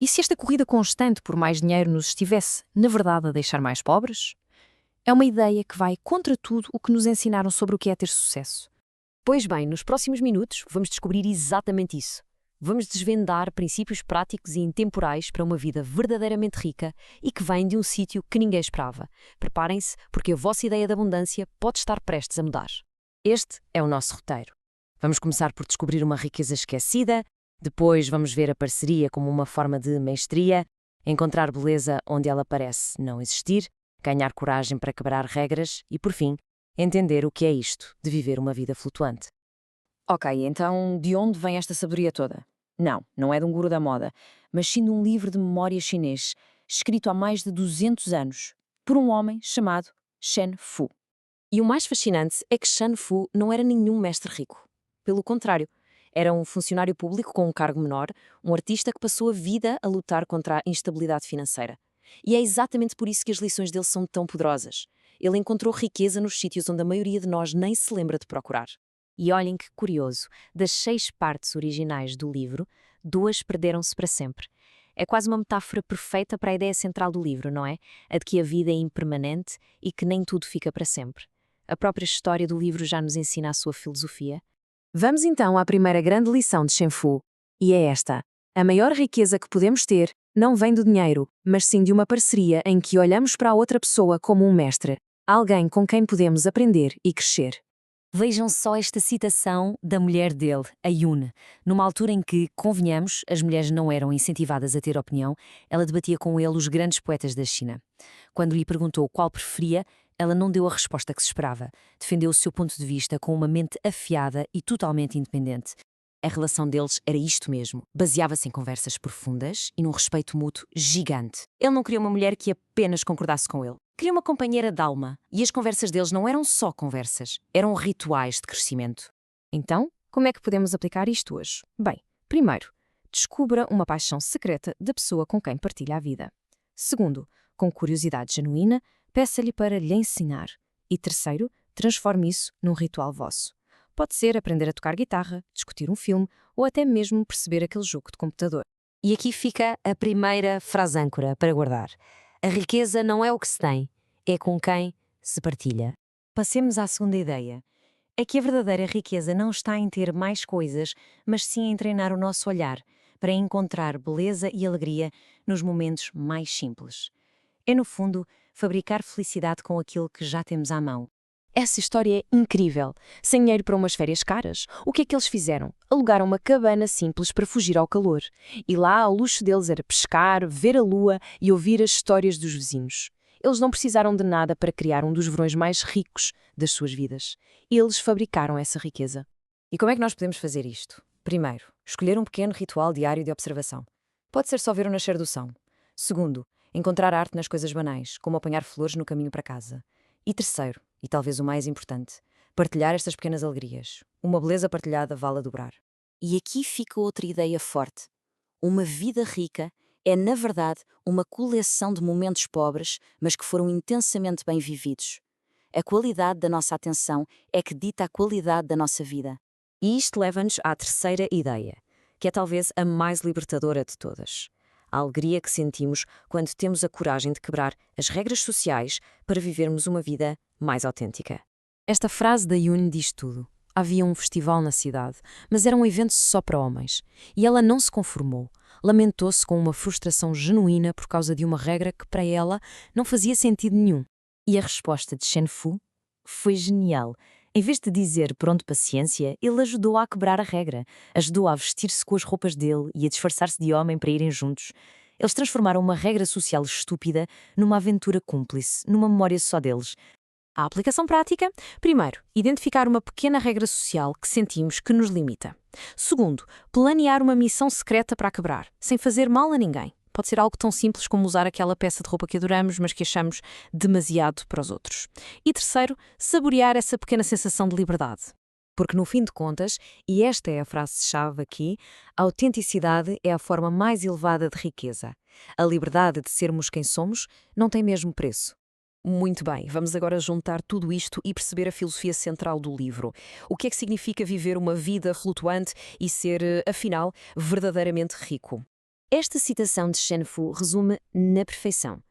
E se esta corrida constante por mais dinheiro nos estivesse, na verdade, a deixar mais pobres? É uma ideia que vai contra tudo o que nos ensinaram sobre o que é ter sucesso. Pois bem, nos próximos minutos vamos descobrir exatamente isso. Vamos desvendar princípios práticos e intemporais para uma vida verdadeiramente rica e que vem de um sítio que ninguém esperava. Preparem-se, porque a vossa ideia de abundância pode estar prestes a mudar. Este é o nosso roteiro. Vamos começar por descobrir uma riqueza esquecida, depois vamos ver a parceria como uma forma de mestria, encontrar beleza onde ela parece não existir, ganhar coragem para quebrar regras e, por fim, entender o que é isto de viver uma vida flutuante. Ok, então de onde vem esta sabedoria toda? Não é de um guru da moda, mas sim de um livro de memória chinês, escrito há mais de 200 anos, por um homem chamado Shen Fu. E o mais fascinante é que Shan Fu não era nenhum mestre rico. Pelo contrário, era um funcionário público com um cargo menor, um artista que passou a vida a lutar contra a instabilidade financeira. E é exatamente por isso que as lições dele são tão poderosas. Ele encontrou riqueza nos sítios onde a maioria de nós nem se lembra de procurar. E olhem que curioso, das 6 partes originais do livro, 2 perderam-se para sempre. É quase uma metáfora perfeita para a ideia central do livro, não é? A de que a vida é impermanente e que nem tudo fica para sempre. A própria história do livro já nos ensina a sua filosofia. Vamos então à primeira grande lição de Shen Fu, e é esta. A maior riqueza que podemos ter não vem do dinheiro, mas sim de uma parceria em que olhamos para a outra pessoa como um mestre, alguém com quem podemos aprender e crescer. Vejam só esta citação da mulher dele, a Yun. Numa altura em que, convenhamos, as mulheres não eram incentivadas a ter opinião, ela debatia com ele os grandes poetas da China. Quando lhe perguntou qual preferia, ela não deu a resposta que se esperava. Defendeu o seu ponto de vista com uma mente afiada e totalmente independente. A relação deles era isto mesmo. Baseava-se em conversas profundas e num respeito mútuo gigante. Ele não queria uma mulher que apenas concordasse com ele. Queria uma companheira de alma. E as conversas deles não eram só conversas, eram rituais de crescimento. Então, como é que podemos aplicar isto hoje? Bem, primeiro, descubra uma paixão secreta da pessoa com quem partilha a vida. Segundo, com curiosidade genuína, peça-lhe para lhe ensinar. E terceiro, transforme isso num ritual vosso. Pode ser aprender a tocar guitarra, discutir um filme ou até mesmo perceber aquele jogo de computador. E aqui fica a primeira frase âncora para guardar. A riqueza não é o que se tem, é com quem se partilha. Passemos à segunda ideia. É que a verdadeira riqueza não está em ter mais coisas, mas sim em treinar o nosso olhar para encontrar beleza e alegria nos momentos mais simples. É, no fundo, fabricar felicidade com aquilo que já temos à mão. Essa história é incrível. Sem dinheiro para umas férias caras, o que é que eles fizeram? Alugaram uma cabana simples para fugir ao calor. E lá o luxo deles era pescar, ver a lua e ouvir as histórias dos vizinhos. Eles não precisaram de nada para criar um dos verões mais ricos das suas vidas. Eles fabricaram essa riqueza. E como é que nós podemos fazer isto? Primeiro, escolher um pequeno ritual diário de observação. Pode ser só ver o nascer do sol. Segundo, encontrar arte nas coisas banais, como apanhar flores no caminho para casa. E terceiro, e talvez o mais importante, partilhar estas pequenas alegrias. Uma beleza partilhada vale a dobrar. E aqui fica outra ideia forte. Uma vida rica é, na verdade, uma coleção de momentos pobres, mas que foram intensamente bem vividos. A qualidade da nossa atenção é que dita a qualidade da nossa vida. E isto leva-nos à terceira ideia, que é talvez a mais libertadora de todas. A alegria que sentimos quando temos a coragem de quebrar as regras sociais para vivermos uma vida mais autêntica. Esta frase da Yun diz tudo. Havia um festival na cidade, mas era um evento só para homens. E ela não se conformou. Lamentou-se com uma frustração genuína por causa de uma regra que para ela não fazia sentido nenhum. E a resposta de Shen Fu foi genial. Em vez de dizer pronto paciência, ele ajudou-a a quebrar a regra. Ajudou-a a vestir-se com as roupas dele e a disfarçar-se de homem para irem juntos. Eles transformaram uma regra social estúpida numa aventura cúmplice, numa memória só deles. A aplicação prática? Primeiro, identificar uma pequena regra social que sentimos que nos limita. Segundo, planear uma missão secreta para a quebrar, sem fazer mal a ninguém. Pode ser algo tão simples como usar aquela peça de roupa que adoramos, mas que achamos demasiado para os outros. E terceiro, saborear essa pequena sensação de liberdade. Porque no fim de contas, e esta é a frase-chave aqui, a autenticidade é a forma mais elevada de riqueza. A liberdade de sermos quem somos não tem mesmo preço. Muito bem, vamos agora juntar tudo isto e perceber a filosofia central do livro. O que é que significa viver uma vida flutuante e ser, afinal, verdadeiramente rico? Esta citação de Shen Fu resume na perfeição.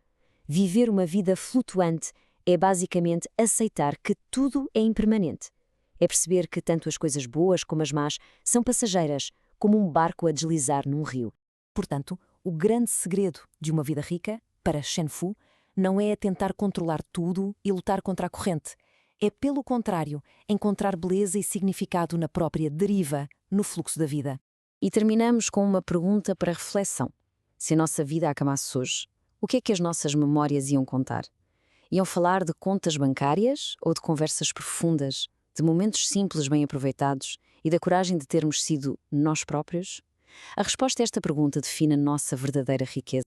Viver uma vida flutuante é basicamente aceitar que tudo é impermanente. É perceber que tanto as coisas boas como as más são passageiras, como um barco a deslizar num rio. Portanto, o grande segredo de uma vida rica, para Shen Fu, não é tentar controlar tudo e lutar contra a corrente. É, pelo contrário, encontrar beleza e significado na própria deriva, no fluxo da vida. E terminamos com uma pergunta para reflexão. Se a nossa vida acabasse hoje, o que é que as nossas memórias iam contar? Iam falar de contas bancárias ou de conversas profundas, de momentos simples bem aproveitados e da coragem de termos sido nós próprios? A resposta a esta pergunta define a nossa verdadeira riqueza.